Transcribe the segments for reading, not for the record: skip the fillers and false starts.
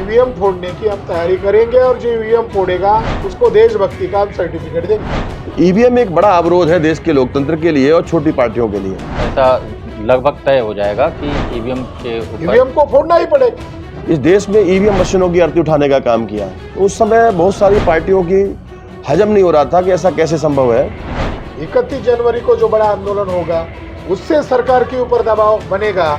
EVM फोड़ने की हम तैयारी करेंगे और जो ईवीएम फोड़ेगा उसको देशभक्ति का हम सर्टिफिकेट देंगे। ईवीएम एक बड़ा अवरोध है देश के लोकतंत्र के लिए और छोटी पार्टियों के लिए। ऐसा लगभग तय हो जाएगा कि ईवीएम के ऊपर ईवीएम को फोड़ना ही पड़ेगा। इस देश में ईवीएम मशीनों की आरती उठाने का काम किया। उस समय बहुत सारी पार्टियों की हजम नहीं हो रहा था कि ऐसा कैसे संभव है। 31 जनवरी को जो बड़ा आंदोलन होगा उससे सरकार के ऊपर दबाव बनेगा,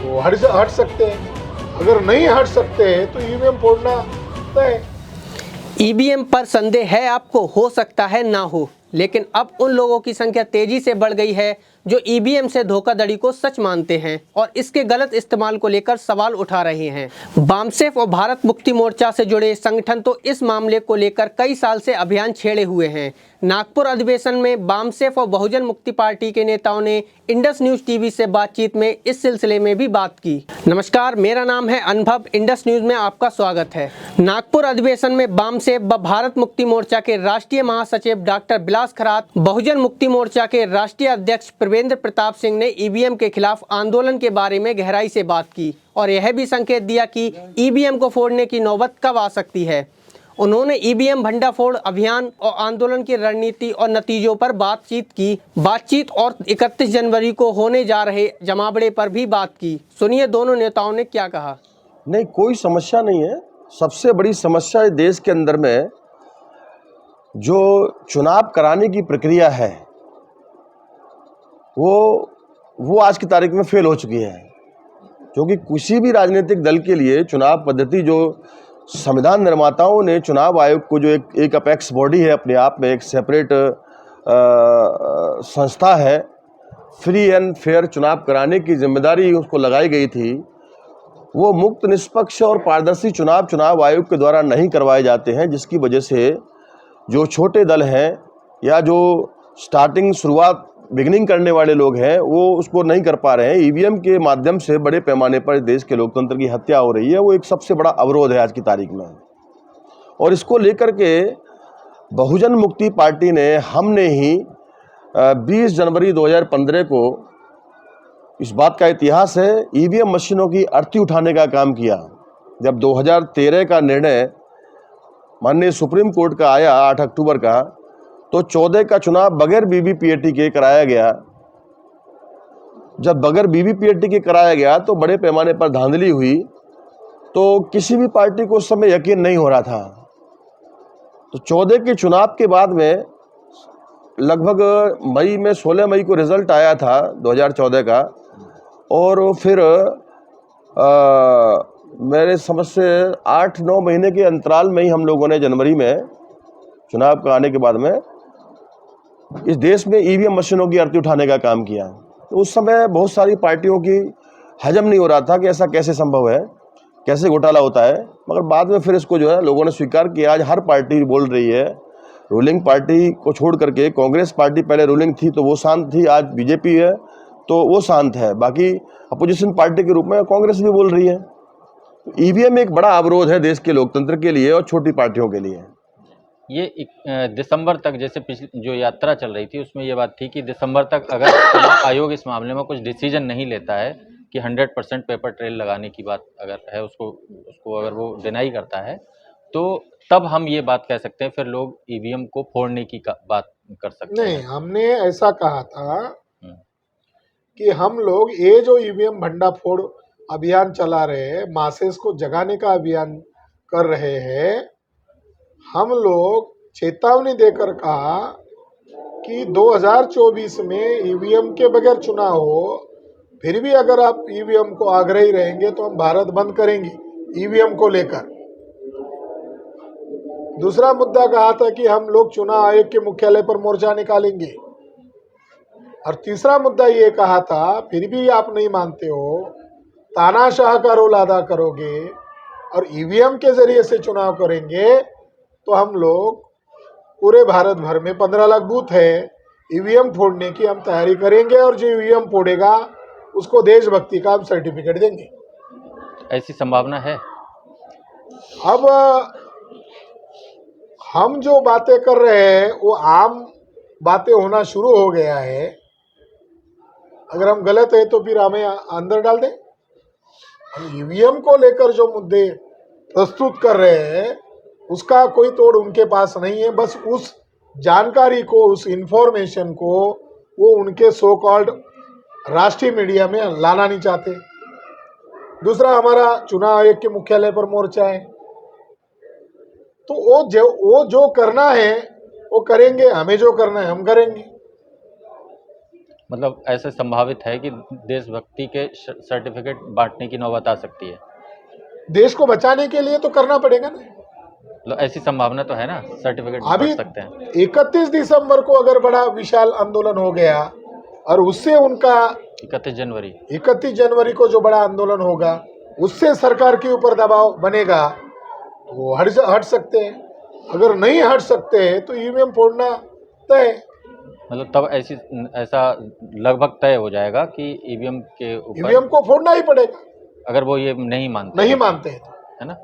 वो हट सकते हैं। अगर नहीं हट सकते तो ईवीएम फोड़ना तय। ईवीएम पर संदेह है आपको, हो सकता है ना हो, लेकिन अब उन लोगों की संख्या तेजी से बढ़ गई है जो ईवीएम से धोखाधड़ी को सच मानते हैं और इसके गलत इस्तेमाल को लेकर सवाल उठा रहे हैं। बामसेफ और भारत मुक्ति मोर्चा से जुड़े संगठन तो इस मामले को लेकर कई साल से अभियान छेड़े हुए हैं। नागपुर अधिवेशन में बामसेफ और बहुजन मुक्ति पार्टी के नेताओं ने इंडस न्यूज टीवी से बातचीत में इस सिलसिले में भी बात की। नमस्कार, मेरा नाम है अनुभव, इंडस न्यूज में आपका स्वागत है। नागपुर अधिवेशन में बामसेफ व भारत मुक्ति मोर्चा के राष्ट्रीय महासचिव डॉक्टर बिलास खरात, बहुजन मुक्ति मोर्चा के राष्ट्रीय अध्यक्ष प्रवेंद्र प्रताप सिंह ने ईवीएम के खिलाफ आंदोलन के बारे में गहराई से बात की और यह भी संकेत दिया कि ईवीएम को फोड़ने की नौबत कब आ सकती है। उन्होंने ईवीएम भंडाफोड़ अभियान और आंदोलन की रणनीति और नतीजों पर बातचीत और 31 जनवरी को होने जा रहे जमावड़े पर भी बात की। सुनिए दोनों नेताओं ने क्या कहा। नहीं, कोई समस्या नहीं है। सबसे बड़ी समस्या देश के अंदर में जो चुनाव कराने की प्रक्रिया है वो आज की तारीख में फेल हो चुकी है। क्योंकि किसी भी राजनीतिक दल के लिए चुनाव पद्धति जो संविधान निर्माताओं ने चुनाव आयोग को जो एक अपेक्स बॉडी है, अपने आप में एक सेपरेट संस्था है, फ्री एंड फेयर चुनाव कराने की जिम्मेदारी उसको लगाई गई थी, वो मुक्त, निष्पक्ष और पारदर्शी चुनाव आयोग के द्वारा नहीं करवाए जाते हैं, जिसकी वजह से जो छोटे दल हैं या जो शुरुआत बिगिनिंग करने वाले लोग हैं वो उसको नहीं कर पा रहे हैं। ईवीएम के माध्यम से बड़े पैमाने पर देश के लोकतंत्र की हत्या हो रही है, वो एक सबसे बड़ा अवरोध है आज की तारीख में। और इसको लेकर के बहुजन मुक्ति पार्टी ने, हमने ही 20 जनवरी 2015 को, इस बात का इतिहास है, ईवीएम मशीनों की आरती उठाने का काम किया। जब 2013 का निर्णय माननीय सुप्रीम कोर्ट का आया 8 अक्टूबर का, तो 14 का चुनाव बगैर वीवीपीएटी के कराया गया। जब बगैर वीवीपीएटी के कराया गया तो बड़े पैमाने पर धांधली हुई, तो किसी भी पार्टी को उस समय यकीन नहीं हो रहा था। तो 14 के चुनाव के बाद में लगभग 16 मई को रिजल्ट आया था 2014 का, और फिर मेरे समझ से 8-9 महीने के अंतराल में ही हम लोगों ने जनवरी में चुनाव का आने के बाद में इस देश में ईवीएम मशीनों की आरती उठाने का काम किया। तो उस समय बहुत सारी पार्टियों की हजम नहीं हो रहा था कि ऐसा कैसे संभव है, कैसे घोटाला होता है। मगर बाद में फिर इसको जो है लोगों ने स्वीकार किया। आज हर पार्टी बोल रही है, रूलिंग पार्टी को छोड़ करके कांग्रेस पार्टी पहले रूलिंग थी तो वो शांत थी, आज बीजेपी है तो वो शांत है, बाकी अपोजिशन पार्टी के रूप में कांग्रेस भी बोल रही है। ईवीएम एक बड़ा अवरोध है देश के लोकतंत्र के लिए और छोटी पार्टियों के लिए। ये दिसंबर तक, जैसे पिछली जो यात्रा चल रही थी उसमें ये बात थी कि दिसंबर तक अगर चुनाव आयोग इस मामले में कुछ डिसीजन नहीं लेता है कि 100% पेपर ट्रेल लगाने की बात अगर है, उसको अगर वो डिनाई करता है, तो तब हम ये बात कह सकते हैं, फिर लोग ईवीएम को फोड़ने की बात कर सकते हैं। नहीं, हमने ऐसा कहा था कि हम लोग ये जो ईवीएम भंडाफोड़ अभियान चला रहे हैं, मासेस को जगाने का अभियान कर रहे हैं, हम लोग चेतावनी देकर कहा कि 2024 में ईवीएम के बगैर चुनाव हो, फिर भी अगर आप ईवीएम को आग्रही रहेंगे तो हम भारत बंद करेंगे ईवीएम को लेकर। दूसरा मुद्दा कहा था कि हम लोग चुनाव आयोग के मुख्यालय पर मोर्चा निकालेंगे। और तीसरा मुद्दा ये कहा था, फिर भी आप नहीं मानते हो, तानाशाह का रोल अदा करोगे और ईवीएम के जरिए से चुनाव करेंगे तो हम लोग पूरे भारत भर में 15 लाख बूथ है, ईवीएम फोड़ने की हम तैयारी करेंगे और जो ईवीएम फोड़ेगा उसको देशभक्ति का हम सर्टिफिकेट देंगे। ऐसी संभावना है। अब हम जो बातें कर रहे हैं वो आम बातें होना शुरू हो गया है। अगर हम गलत है तो फिर हमें अंदर डाल दें। ईवीएम को लेकर जो मुद्दे प्रस्तुत कर रहे हैं उसका कोई तोड़ उनके पास नहीं है। बस उस जानकारी को, उस इंफॉर्मेशन को वो उनके सो कॉल्ड राष्ट्रीय मीडिया में लाना नहीं चाहते। दूसरा, हमारा चुनाव आयोग के मुख्यालय पर मोर्चा है, तो वो जो करना है वो करेंगे, हमें जो करना है हम करेंगे। मतलब ऐसे संभावित है कि देशभक्ति के सर्टिफिकेट बांटने की नौबत आ सकती है। देश को बचाने के लिए तो करना पड़ेगा ना। मतलब ऐसी संभावना तो है ना, सर्टिफिकेट अभी बांट सकते हैं। 31 दिसंबर को अगर बड़ा विशाल आंदोलन हो गया और उससे उनका 31 जनवरी को जो बड़ा आंदोलन होगा उससे सरकार के ऊपर दबाव बनेगा, वो हट सकते हैं। अगर नहीं हट सकते तो ईवीएम फोड़ना तय। मतलब तब ऐसा लगभग तय हो जाएगा कि ईवीएम के ऊपर ईवीएम को फोड़ना ही पड़ेगा अगर वो ये नहीं मानते हैं तो। है ना।